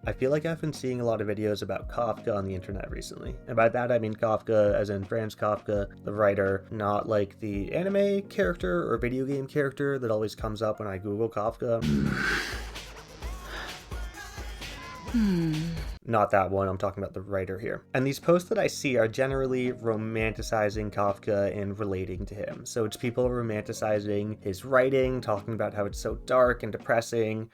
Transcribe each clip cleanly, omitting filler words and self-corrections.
I feel like I've been seeing a lot of videos about Kafka on the internet recently. And by that I mean Kafka as in Franz Kafka, the writer, not like the anime character or video game character that always comes up when I Google Kafka. Not that one, I'm talking about the writer here. And these posts that I see are generally romanticizing Kafka and relating to him. So it's people romanticizing his writing, talking about how it's so dark and depressing.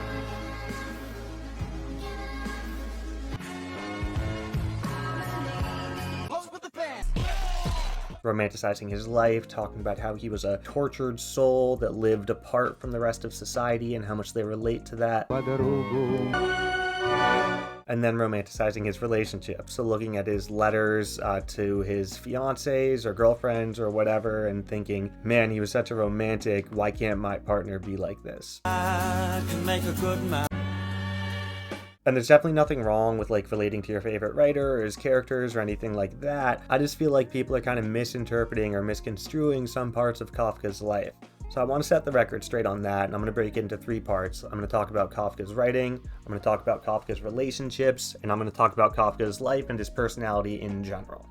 Romanticizing his life, talking about how he was a tortured soul that lived apart from the rest of society and how much they relate to that. And then romanticizing his relationship. So looking at his letters to his fiancés or girlfriends or whatever and thinking, man, he was such a romantic, why can't my partner be like this? I can make a good man. And there's definitely nothing wrong with like relating to your favorite writer or his characters or anything like that. I just feel like people are kind of misinterpreting or misconstruing some parts of Kafka's life. So I want to set the record straight on that, and I'm going to break it into 3 parts. I'm going to talk about Kafka's writing, I'm going to talk about Kafka's relationships, and I'm going to talk about Kafka's life and his personality in general.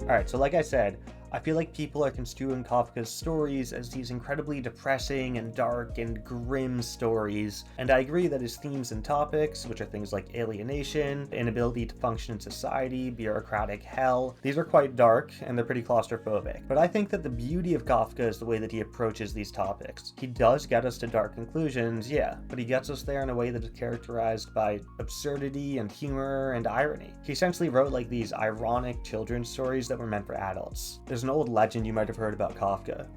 Alright, so like I said, I feel like people are construing Kafka's stories as these incredibly depressing and dark and grim stories, and I agree that his themes and topics, which are things like alienation, inability to function in society, bureaucratic hell, these are quite dark and they're pretty claustrophobic. But I think that the beauty of Kafka is the way that he approaches these topics. He does get us to dark conclusions, yeah, but he gets us there in a way that is characterized by absurdity and humor and irony. He essentially wrote like these ironic children's stories that were meant for adults. There's an old legend you might have heard about Kafka.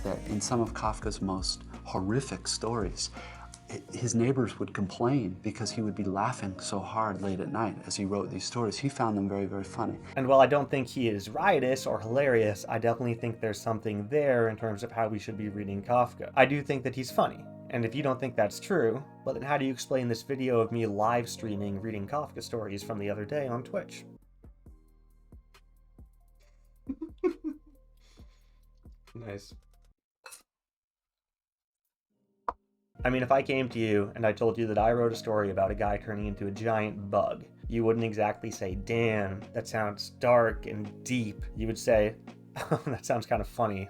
That in some of Kafka's most horrific stories, his neighbors would complain because he would be laughing so hard late at night as he wrote these stories. He found them very, very funny. And while I don't think he is riotous or hilarious, I definitely think there's something there in terms of how we should be reading Kafka. I do think that he's funny. And if you don't think that's true, well then how do you explain this video of me live streaming reading Kafka stories from the other day on Twitch? Nice. I mean, if I came to you and I told you that I wrote a story about a guy turning into a giant bug, you wouldn't exactly say, damn, that sounds dark and deep. You would say, oh, that sounds kind of funny.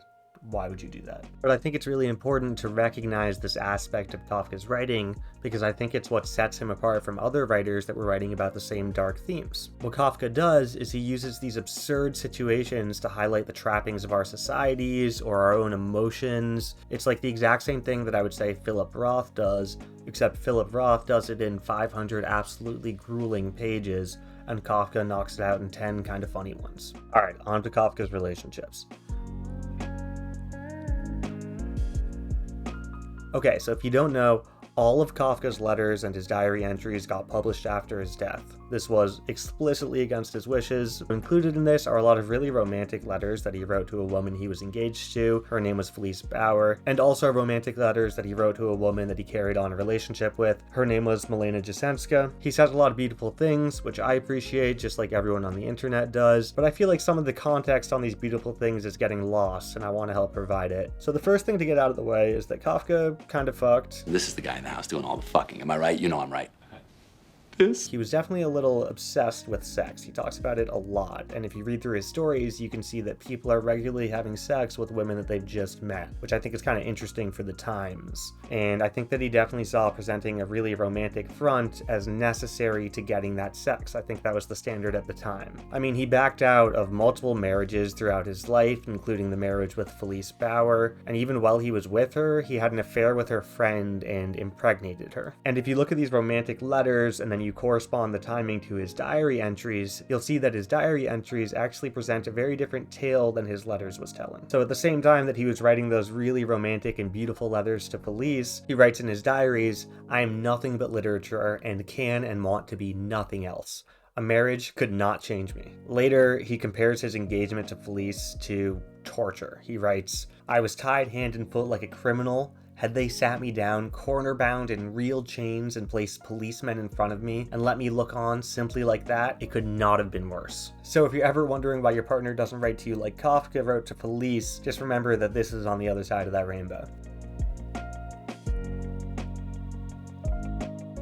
Why would you do that? But I think it's really important to recognize this aspect of Kafka's writing because I think it's what sets him apart from other writers that were writing about the same dark themes. What Kafka does is he uses these absurd situations to highlight the trappings of our societies or our own emotions. It's like the exact same thing that I would say Philip Roth does, except Philip Roth does it in 500 absolutely grueling pages, and Kafka knocks it out in 10 kind of funny ones. Alright, on to Kafka's relationships. Okay, so if you don't know, all of Kafka's letters and his diary entries got published after his death. This was explicitly against his wishes. Included in this are a lot of really romantic letters that he wrote to a woman he was engaged to. Her name was Felice Bauer. And also romantic letters that he wrote to a woman that he carried on a relationship with. Her name was Milena Jesenska. He said a lot of beautiful things, which I appreciate, just like everyone on the internet does. But I feel like some of the context on these beautiful things is getting lost, and I want to help provide it. So the first thing to get out of the way is that Kafka kind of fucked. This is the guy in the house doing all the fucking. Am I right? You know I'm right. He was definitely a little obsessed with sex. He talks about it a lot, and if you read through his stories, you can see that people are regularly having sex with women that they've just met, which I think is kind of interesting for the times. And I think that he definitely saw presenting a really romantic front as necessary to getting that sex. I think that was the standard at the time. I mean, he backed out of multiple marriages throughout his life, including the marriage with Felice Bauer, and even while he was with her, he had an affair with her friend and impregnated her. And if you look at these romantic letters and then you correspond the timing to his diary entries, you'll see that his diary entries actually present a very different tale than his letters was telling. So at the same time that he was writing those really romantic and beautiful letters to Felice, he writes in his diaries, "I am nothing but literature and can and want to be nothing else. A marriage could not change me." Later, he compares his engagement to Felice to torture. He writes, "I was tied hand and foot like a criminal. Had they sat me down, corner-bound in real chains, and placed policemen in front of me, and let me look on simply like that, it could not have been worse." So if you're ever wondering why your partner doesn't write to you like Kafka wrote to Felice, just remember that this is on the other side of that rainbow.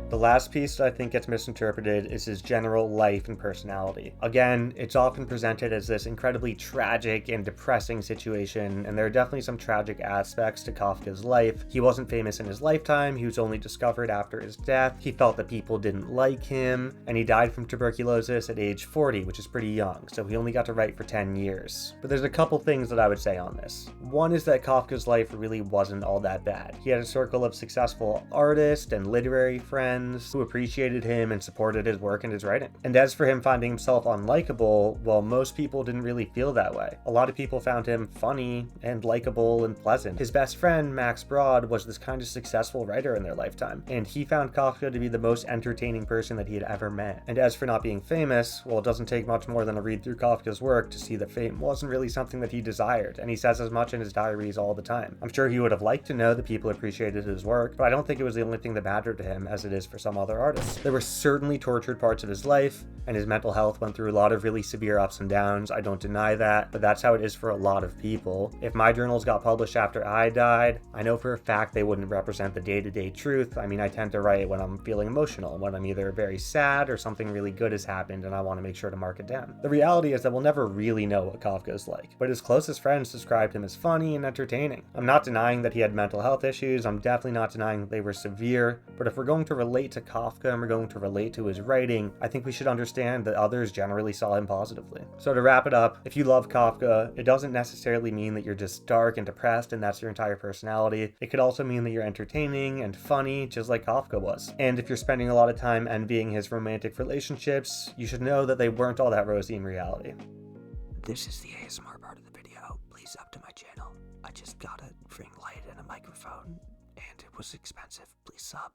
The last piece that I think gets misinterpreted is his general life and personality. Again, it's often presented as this incredibly tragic and depressing situation, and there are definitely some tragic aspects to Kafka's life. He wasn't famous in his lifetime, he was only discovered after his death. He felt that people didn't like him, and he died from tuberculosis at age 40, which is pretty young, so he only got to write for 10 years. But there's a couple things that I would say on this. One is that Kafka's life really wasn't all that bad. He had a circle of successful artists and literary friends who appreciated him and supported his work and his writing. And as for him finding himself unlikable, well, most people didn't really feel that way. A lot of people found him funny and likable and pleasant. His best friend, Max Brod, was this kind of successful writer in their lifetime, and he found Kafka to be the most entertaining person that he had ever met. And as for not being famous, well, it doesn't take much more than a read through Kafka's work to see that fame wasn't really something that he desired, and he says as much in his diaries all the time. I'm sure he would have liked to know that people appreciated his work, but I don't think it was the only thing that mattered to him as it is for some other artists. There were certainly tortured parts of his life, and his mental health went through a lot of really severe ups and downs. I don't deny that, but that's how it is for a lot of people. If my journals got published after I died, I know for a fact they wouldn't represent the day-to-day truth. I mean, I tend to write when I'm feeling emotional, when I'm either very sad or something really good has happened and I want to make sure to mark it down. The reality is that we'll never really know what Kafka is like, but his closest friends described him as funny and entertaining. I'm not denying that he had mental health issues, I'm definitely not denying that they were severe, but if we're going to relate to Kafka and we're going to relate to his writing, I think we should understand that others generally saw him positively. So to wrap it up, if you love Kafka, it doesn't necessarily mean that you're just dark and depressed and that's your entire personality. It could also mean that you're entertaining and funny, just like Kafka was. And if you're spending a lot of time envying his romantic relationships, you should know that they weren't all that rosy in reality. This is the ASMR part of the video. Please sub to my channel. I just got a ring light and a microphone, and it was expensive. Please sub.